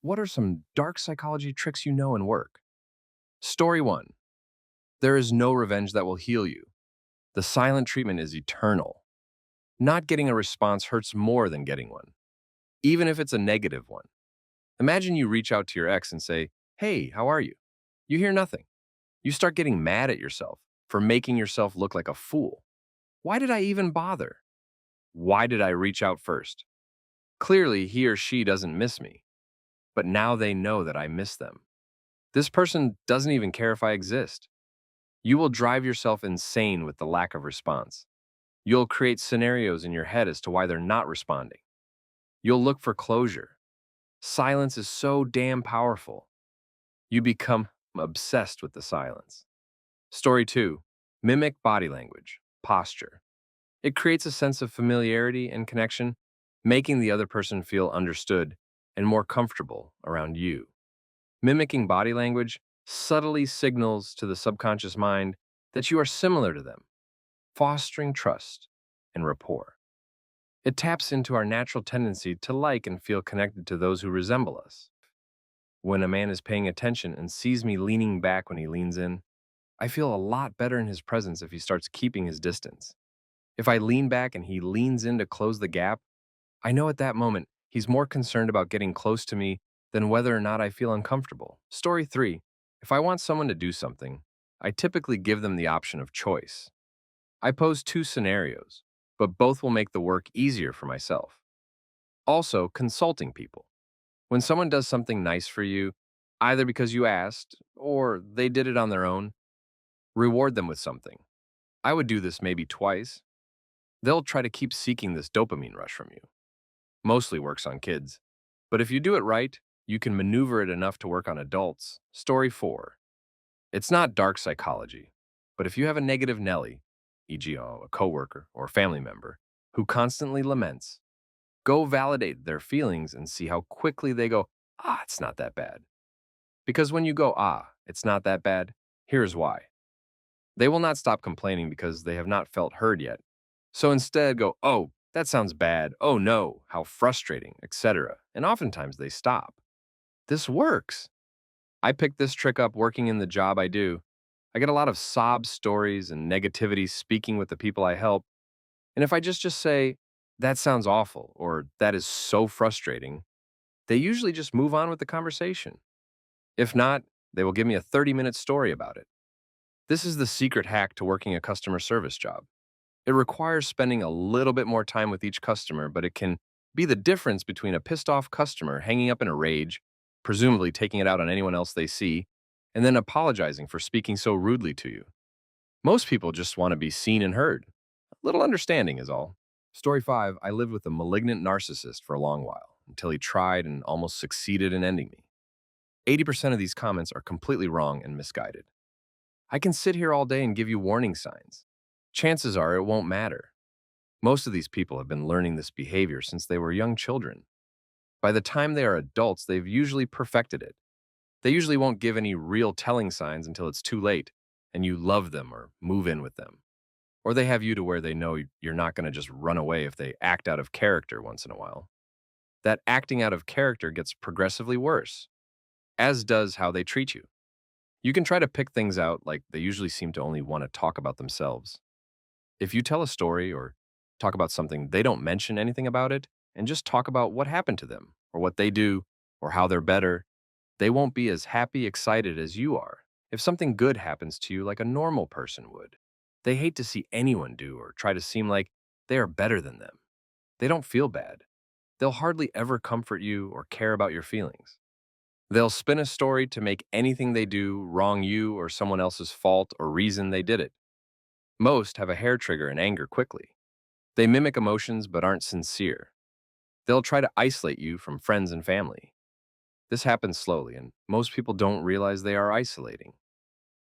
What are some dark psychology tricks you know and work? Story 1. There is no revenge that will heal you. The silent treatment is eternal. Not getting a response hurts more than getting one, even if it's a negative one. Imagine you reach out to your ex and say, "Hey, how are you?" You hear nothing. You start getting mad at yourself for making yourself look like a fool. Why did I even bother? Why did I reach out first? Clearly, he or she doesn't miss me, but now they know that I miss them. This person doesn't even care if I exist. You will drive yourself insane with the lack of response. You'll create scenarios in your head as to why they're not responding. You'll look for closure. Silence is so damn powerful. You become obsessed with the silence. Story 2. Mimic body language, posture. It creates a sense of familiarity and connection, making the other person feel understood and more comfortable around you. Mimicking body language subtly signals to the subconscious mind that you are similar to them, fostering trust and rapport. It taps into our natural tendency to like and feel connected to those who resemble us. When a man is paying attention and sees me leaning back when he leans in, I feel a lot better in his presence if he starts keeping his distance. If I lean back and he leans in to close the gap, I know at that moment he's more concerned about getting close to me than whether or not I feel uncomfortable. Story 3. If I want someone to do something, I typically give them the option of choice. I pose two scenarios, but both will make the work easier for myself. Also, consulting people. When someone does something nice for you, either because you asked or they did it on their own, reward them with something. I would do this maybe twice. They'll try to keep seeking this dopamine rush from you. Mostly works on kids. But if you do it right, you can maneuver it enough to work on adults. Story 4. It's not dark psychology, but if you have a negative Nelly, e.g., a coworker or family member, who constantly laments, go validate their feelings and see how quickly they go, it's not that bad. Because when you go, it's not that bad, here's why. They will not stop complaining because they have not felt heard yet. So instead go, oh, that sounds bad. Oh no, how frustrating, etc. And oftentimes they stop. This works. I picked this trick up working in the job I do. I get a lot of sob stories and negativity speaking with the people I help. And if I just say, that sounds awful, or that is so frustrating, they usually just move on with the conversation. If not, they will give me a 30-minute story about it. This is the secret hack to working a customer service job. It requires spending a little bit more time with each customer, but it can be the difference between a pissed off customer hanging up in a rage, presumably taking it out on anyone else they see, and then apologizing for speaking so rudely to you. Most people just want to be seen and heard. A little understanding is all. Story 5. I lived with a malignant narcissist for a long while, until he tried and almost succeeded in ending me. 80% of these comments are completely wrong and misguided. I can sit here all day and give you warning signs. Chances are it won't matter. Most of these people have been learning this behavior since they were young children. By the time they are adults, they've usually perfected it. They usually won't give any real telling signs until it's too late, and you love them or move in with them. Or they have you to where they know you're not going to just run away if they act out of character once in a while. That acting out of character gets progressively worse, as does how they treat you. You can try to pick things out, like they usually seem to only want to talk about themselves. If you tell a story or talk about something, they don't mention anything about it and just talk about what happened to them or what they do or how they're better, they won't be as happy, excited as you are. If something good happens to you like a normal person would, they hate to see anyone do or try to seem like they are better than them. They don't feel bad. They'll hardly ever comfort you or care about your feelings. They'll spin a story to make anything they do wrong you or someone else's fault or reason they did it. Most have a hair trigger and anger quickly. They mimic emotions but aren't sincere. They'll try to isolate you from friends and family. This happens slowly, and most people don't realize they are isolating.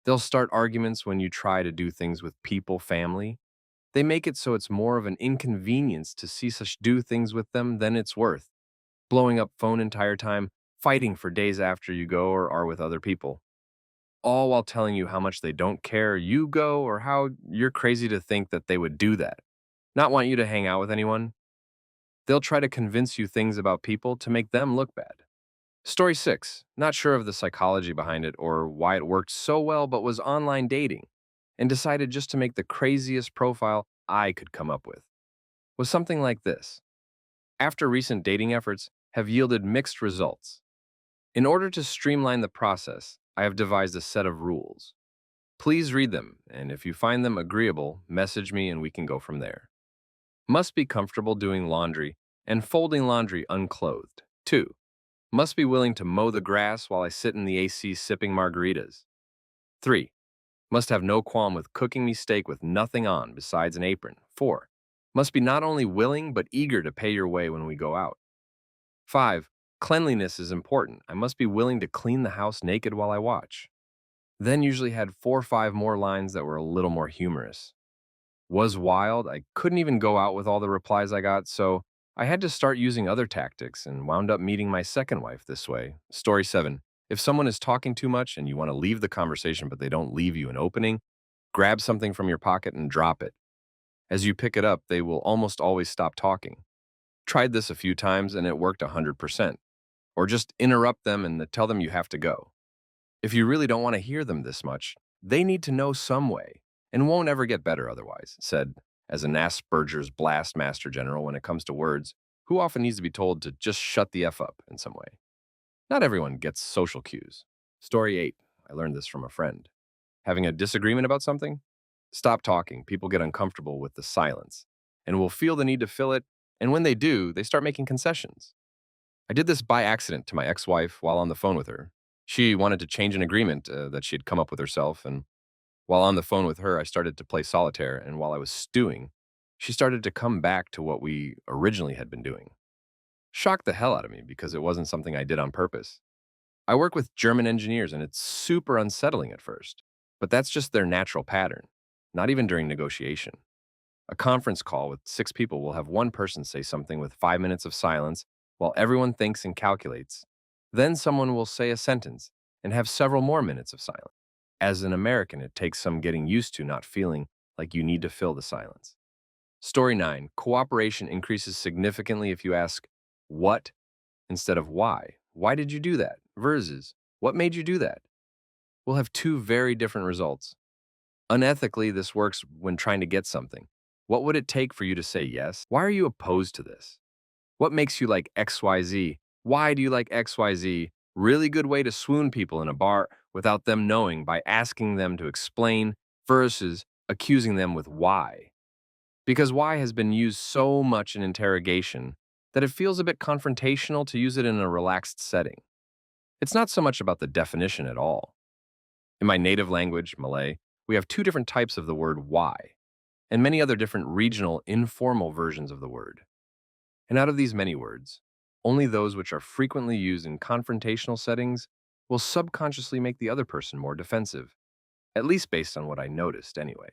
They'll start arguments when you try to do things with people, family. They make it so it's more of an inconvenience to see such do things with them than it's worth. Blowing up phone entire time, fighting for days after you go or are with other people. All while telling you how much they don't care you go or how you're crazy to think that they would do that. Not want you to hang out with anyone. They'll try to convince you things about people to make them look bad. Story 6. Not sure of the psychology behind it or why it worked so well, but was online dating and decided just to make the craziest profile I could come up with. Was something like this. After recent dating efforts have yielded mixed results. In order to streamline the process, I have devised a set of rules. Please read them, and if you find them agreeable, message me and we can go from there. Must be comfortable doing laundry and folding laundry unclothed. 2. Must be willing to mow the grass while I sit in the AC sipping margaritas. 3. Must have no qualm with cooking me steak with nothing on besides an apron. 4. Must be not only willing but eager to pay your way when we go out. 5. Cleanliness is important. I must be willing to clean the house naked while I watch. Then usually had 4 or 5 more lines that were a little more humorous. Was wild. I couldn't even go out with all the replies I got, so I had to start using other tactics and wound up meeting my second wife this way. Story 7. If someone is talking too much and you want to leave the conversation but they don't leave you an opening, grab something from your pocket and drop it. As you pick it up, they will almost always stop talking. Tried this a few times and it worked 100%. Or just interrupt them and tell them you have to go. If you really don't want to hear them this much, they need to know some way and won't ever get better otherwise, said as an Asperger's blast master general when it comes to words, who often needs to be told to just shut the F up in some way. Not everyone gets social cues. Story 8. I learned this from a friend. Having a disagreement about something? Stop talking. People get uncomfortable with the silence and will feel the need to fill it, and when they do, they start making concessions. I did this by accident to my ex-wife while on the phone with her. She wanted to change an agreement that she had come up with herself, and while on the phone with her, I started to play solitaire, and while I was stewing, she started to come back to what we originally had been doing. Shocked the hell out of me because it wasn't something I did on purpose. I work with German engineers, and it's super unsettling at first, but that's just their natural pattern, not even during negotiation. A conference call with 6 people will have one person say something with 5 minutes of silence while everyone thinks and calculates. Then someone will say a sentence and have several more minutes of silence. As an American, it takes some getting used to not feeling like you need to fill the silence. Story 9. Cooperation increases significantly if you ask, what, instead of why. Why did you do that? Versus, what made you do that? We'll have 2 very different results. Unethically, this works when trying to get something. What would it take for you to say yes? Why are you opposed to this? What makes you like XYZ? Why do you like XYZ? Really good way to swoon people in a bar without them knowing by asking them to explain versus accusing them with why. Because why has been used so much in interrogation that it feels a bit confrontational to use it in a relaxed setting. It's not so much about the definition at all. In my native language, Malay, we have 2 different types of the word why, and many other different regional, informal versions of the word. And out of these many words, only those which are frequently used in confrontational settings will subconsciously make the other person more defensive, at least based on what I noticed anyway.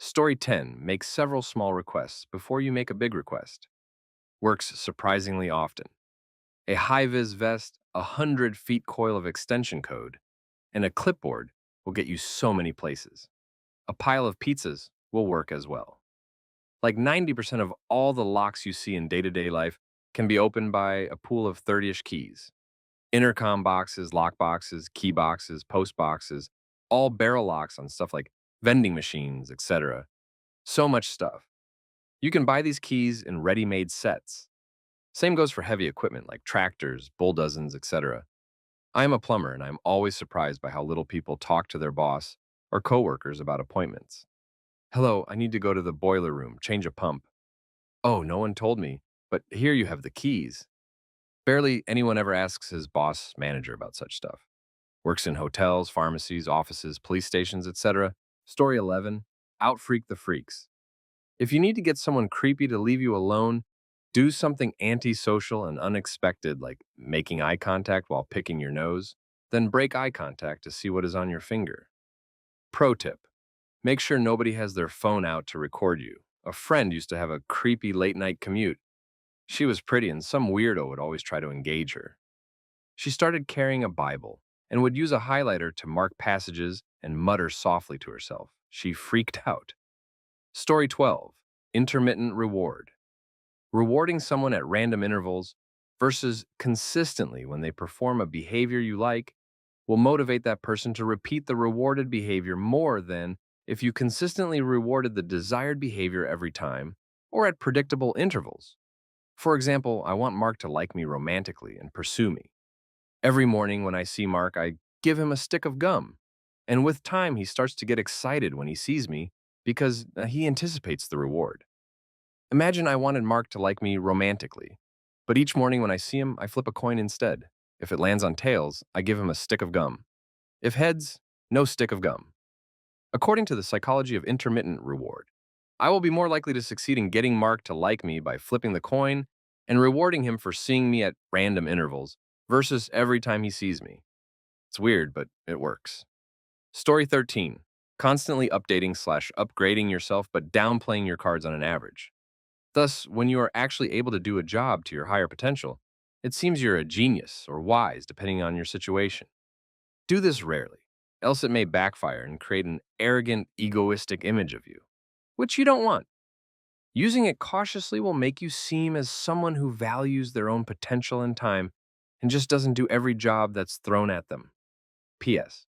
Story 10. Make several small requests before you make a big request. Works surprisingly often. A high-vis vest, 100-feet coil of extension code, and a clipboard will get you so many places. A pile of pizzas will work as well. Like 90% of all the locks you see in day-to-day life can be opened by a pool of 30-ish keys. Intercom boxes, lock boxes, key boxes, post boxes, all barrel locks on stuff like vending machines, etc. So much stuff. You can buy these keys in ready-made sets. Same goes for heavy equipment like tractors, bulldozens, etc. I am a plumber and I'm always surprised by how little people talk to their boss or coworkers about appointments. Hello, I need to go to the boiler room, change a pump. Oh, no one told me, but here you have the keys. Barely anyone ever asks his boss manager about such stuff. Works in hotels, pharmacies, offices, police stations, etc. Story 11. Outfreak the freaks. If you need to get someone creepy to leave you alone, do something antisocial and unexpected like making eye contact while picking your nose, then break eye contact to see what is on your finger. Pro tip. Make sure nobody has their phone out to record you. A friend used to have a creepy late-night commute. She was pretty and some weirdo would always try to engage her. She started carrying a Bible and would use a highlighter to mark passages and mutter softly to herself. She freaked out. Story 12. Intermittent reward. Rewarding someone at random intervals versus consistently when they perform a behavior you like will motivate that person to repeat the rewarded behavior more than if you consistently rewarded the desired behavior every time or at predictable intervals. For example, I want Mark to like me romantically and pursue me. Every morning when I see Mark, I give him a stick of gum. And with time, he starts to get excited when he sees me because he anticipates the reward. Imagine I wanted Mark to like me romantically, but each morning when I see him, I flip a coin instead. If it lands on tails, I give him a stick of gum. If heads, no stick of gum. According to the psychology of intermittent reward, I will be more likely to succeed in getting Mark to like me by flipping the coin and rewarding him for seeing me at random intervals versus every time he sees me. It's weird, but it works. Story 13. Constantly updating/upgrading yourself but downplaying your cards on an average. Thus, when you are actually able to do a job to your higher potential, it seems you're a genius or wise depending on your situation. Do this rarely, else it may backfire and create an arrogant, egoistic image of you, which you don't want. Using it cautiously will make you seem as someone who values their own potential and time and just doesn't do every job that's thrown at them. P.S.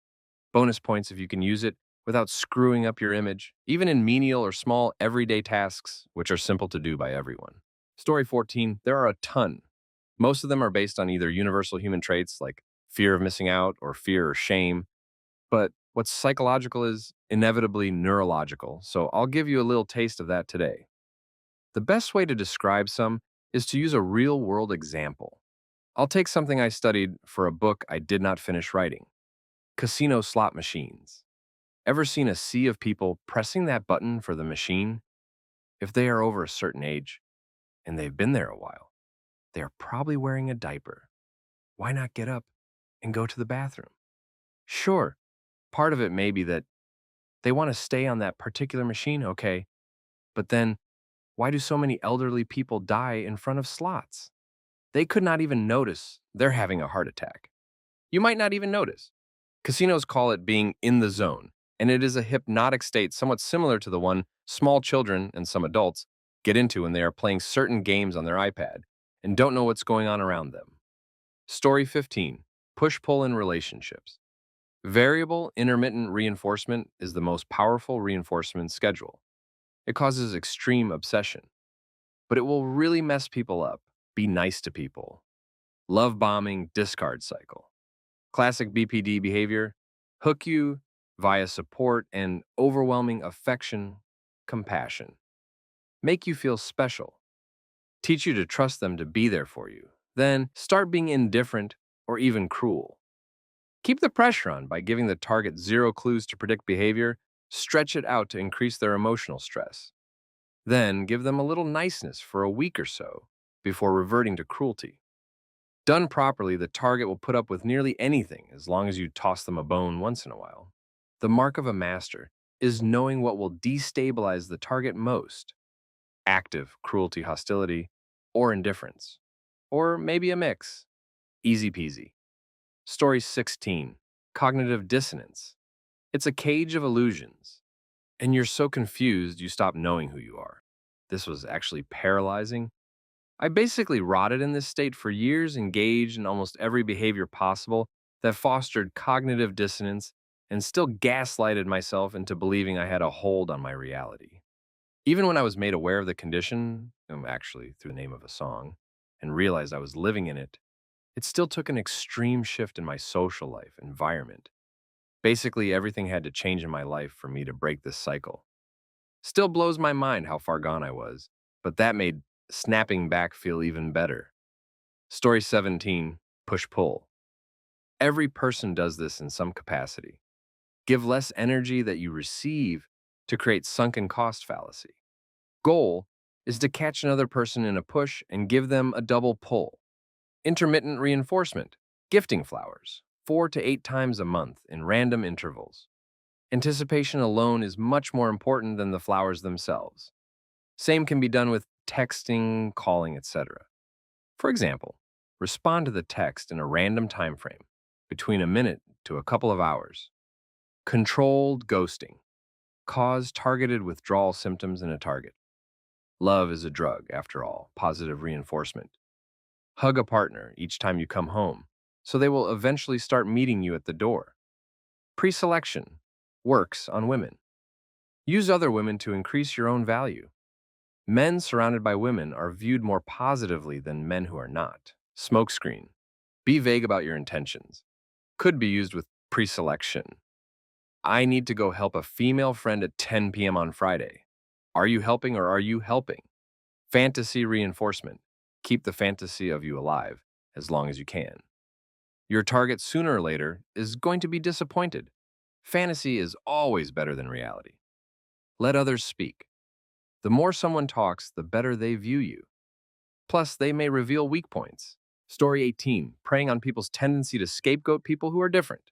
Bonus points if you can use it without screwing up your image, even in menial or small everyday tasks, which are simple to do by everyone. Story 14. There are a ton. Most of them are based on either universal human traits like fear of missing out or fear or shame, but what's psychological is inevitably neurological, so I'll give you a little taste of that today. The best way to describe some is to use a real world example. I'll take something I studied for a book I did not finish writing: casino slot machines. Ever seen a sea of people pressing that button for the machine? If they are over a certain age, and they've been there a while, they are probably wearing a diaper. Why not get up and go to the bathroom? Sure, part of it may be that they want to stay on that particular machine, okay, but then why do so many elderly people die in front of slots? They could not even notice they're having a heart attack. You might not even notice. Casinos call it being in the zone, and it is a hypnotic state somewhat similar to the one small children and some adults get into when they are playing certain games on their iPad and don't know what's going on around them. Story 15. Push-pull in relationships. Variable intermittent reinforcement is the most powerful reinforcement schedule. It causes extreme obsession, but it will really mess people up. Be nice to people. Love bombing discard cycle. Classic BPD behavior: hook you via support and overwhelming affection, compassion. Make you feel special. Teach you to trust them to be there for you. Then start being indifferent or even cruel. Keep the pressure on by giving the target zero clues to predict behavior. Stretch it out to increase their emotional stress. Then give them a little niceness for a week or so before reverting to cruelty. Done properly, the target will put up with nearly anything as long as you toss them a bone once in a while. The mark of a master is knowing what will destabilize the target most: active cruelty, hostility, or indifference. Or maybe a mix. Easy peasy. Story 16. Cognitive dissonance. It's a cage of illusions, and you're so confused you stop knowing who you are. This was actually paralyzing. I basically rotted in this state for years, engaged in almost every behavior possible that fostered cognitive dissonance, and still gaslighted myself into believing I had a hold on my reality. Even when I was made aware of the condition, actually through the name of a song, and realized I was living in it, it still took an extreme shift in my social life, environment. Basically, everything had to change in my life for me to break this cycle. Still blows my mind how far gone I was, but that made snapping back feel even better. Story 17. Push-pull. Every person does this in some capacity. Give less energy that you receive to create sunken cost fallacy. Goal is to catch another person in a push and give them a double pull. Intermittent reinforcement. Gifting flowers 4 to 8 times a month in random intervals. Anticipation alone is much more important than the flowers themselves. Same can be done with texting, calling, etc. For example, respond to the text in a random time frame, between a minute to a couple of hours. Controlled ghosting. Cause targeted withdrawal symptoms in a target. Love is a drug, after all, positive reinforcement. Hug a partner each time you come home, so they will eventually start meeting you at the door. Pre-selection works on women. Use other women to increase your own value. Men surrounded by women are viewed more positively than men who are not. Smokescreen. Be vague about your intentions. Could be used with pre-selection. I need to go help a female friend at 10 p.m. on Friday. Are you helping or are you helping? Fantasy reinforcement. Keep the fantasy of you alive as long as you can. Your target sooner or later is going to be disappointed. Fantasy is always better than reality. Let others speak. The more someone talks, the better they view you. Plus, they may reveal weak points. Story 18, preying on people's tendency to scapegoat people who are different.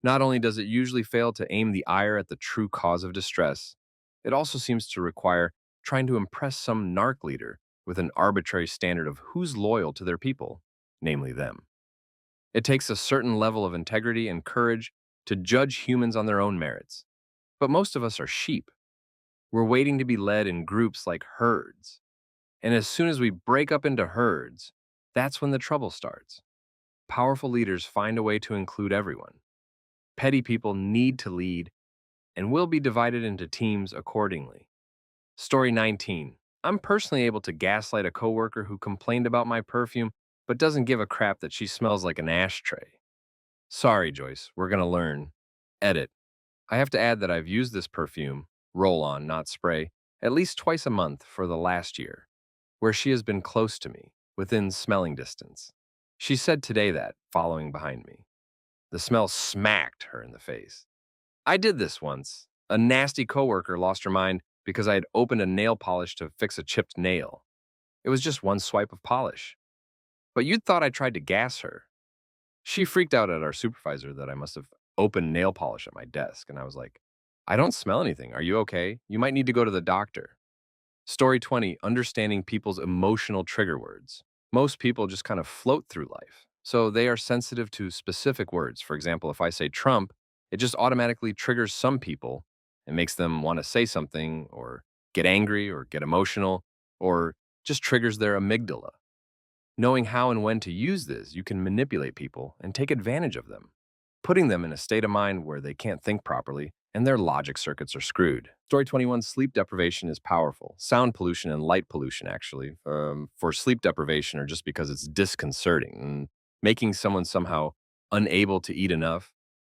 Not only does it usually fail to aim the ire at the true cause of distress, it also seems to require trying to impress some narc leader with an arbitrary standard of who's loyal to their people, namely them. It takes a certain level of integrity and courage to judge humans on their own merits. But most of us are sheep. We're waiting to be led in groups like herds. And as soon as we break up into herds, that's when the trouble starts. Powerful leaders find a way to include everyone. Petty people need to lead and will be divided into teams accordingly. Story 19. I'm personally able to gaslight a coworker who complained about my perfume but doesn't give a crap that she smells like an ashtray. Sorry, Joyce, we're gonna learn. Edit. I have to add that I've used this perfume, roll-on, not spray, at least twice a month for the last year, where she has been close to me, within smelling distance. She said today that, following behind me. The smell smacked her in the face. I did this once. A nasty coworker lost her mind because I had opened a nail polish to fix a chipped nail. It was just one swipe of polish. But you'd thought I tried to gas her. She freaked out at our supervisor that I must have opened nail polish at my desk, and I was like, I don't smell anything. Are you okay? You might need to go to the doctor. Story 20, understanding people's emotional trigger words. Most people just kind of float through life, so they are sensitive to specific words. For example, if I say Trump, it just automatically triggers some people and makes them want to say something or get angry or get emotional or just triggers their amygdala. Knowing how and when to use this, you can manipulate people and take advantage of them, putting them in a state of mind where they can't think properly and their logic circuits are screwed. Story 21, sleep deprivation is powerful. Sound pollution and light pollution, actually, for sleep deprivation or just because it's disconcerting and making someone somehow unable to eat enough.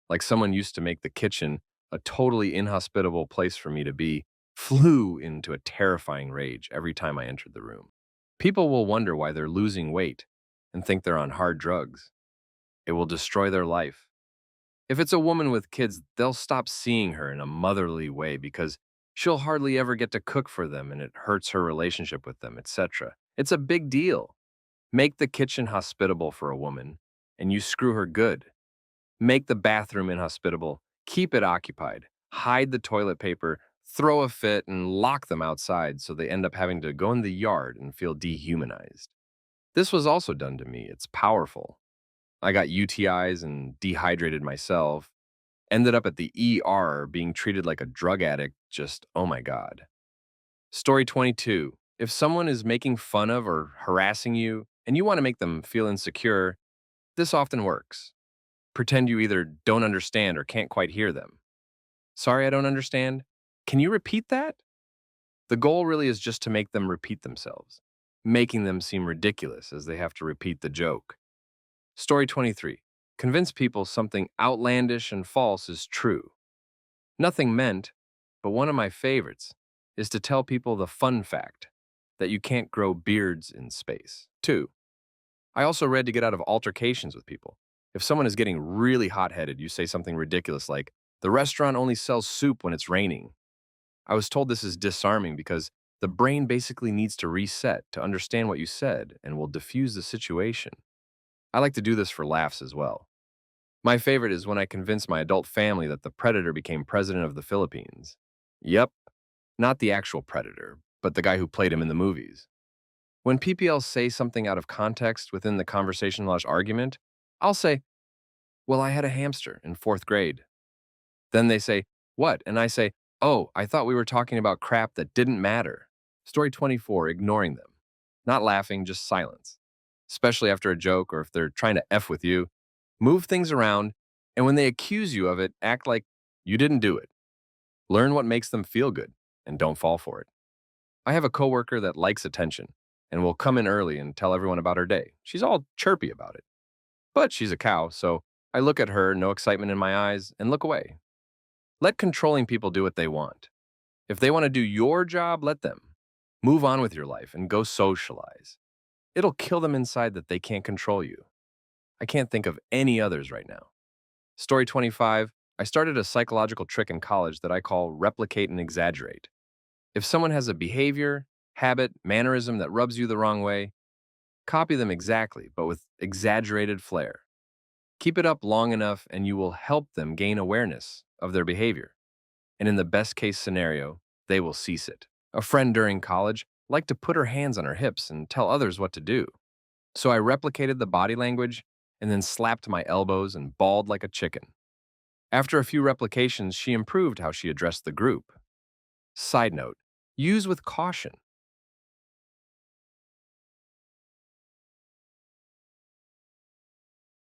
Like someone used to make the kitchen a totally inhospitable place for me to be, flew into a terrifying rage every time I entered the room. People will wonder why they're losing weight and think they're on hard drugs. It will destroy their life. If it's a woman with kids, they'll stop seeing her in a motherly way because she'll hardly ever get to cook for them and it hurts her relationship with them, etc. It's a big deal. Make the kitchen hospitable for a woman and you screw her good. Make the bathroom inhospitable, keep it occupied, hide the toilet paper, throw a fit, and lock them outside so they end up having to go in the yard and feel dehumanized. This was also done to me. It's powerful. I got UTIs and dehydrated myself, ended up at the ER being treated like a drug addict, just oh my God. Story 22. If someone is making fun of or harassing you and you want to make them feel insecure, this often works. Pretend you either don't understand or can't quite hear them. Sorry, I don't understand. Can you repeat that? The goal really is just to make them repeat themselves, making them seem ridiculous as they have to repeat the joke. Story 23. Convince people something outlandish and false is true. Nothing meant, but one of my favorites is to tell people the fun fact that you can't grow beards in space. 2. I also read to get out of altercations with people. If someone is getting really hot-headed, you say something ridiculous like, the restaurant only sells soup when it's raining. I was told this is disarming because the brain basically needs to reset to understand what you said and will diffuse the situation. I like to do this for laughs as well. My favorite is when I convince my adult family that the predator became president of the Philippines. Yep, not the actual predator, but the guy who played him in the movies. When PPLs say something out of context within the conversation/argument, I'll say, well, I had a hamster in 4th grade. Then they say, what? And I say, oh, I thought we were talking about crap that didn't matter. Story 24, ignoring them. Not laughing, just silence. especially after a joke or if they're trying to F with you. Move things around, and when they accuse you of it, act like you didn't do it. Learn what makes them feel good, and don't fall for it. I have a coworker that likes attention and will come in early and tell everyone about her day. She's all chirpy about it. But she's a cow, so I look at her, no excitement in my eyes, and look away. Let controlling people do what they want. If they want to do your job, let them. Move on with your life and go socialize. It'll kill them inside that they can't control you. I can't think of any others right now. Story 25. I started a psychological trick in college that I call replicate and exaggerate. If someone has a behavior, habit, mannerism that rubs you the wrong way, copy them exactly, but with exaggerated flair. Keep it up long enough and you will help them gain awareness of their behavior. And in the best case scenario, they will cease it. A friend during college liked to put her hands on her hips and tell others what to do. So I replicated the body language and then slapped my elbows and bawled like a chicken. After a few replications, she improved how she addressed the group. Side note, use with caution.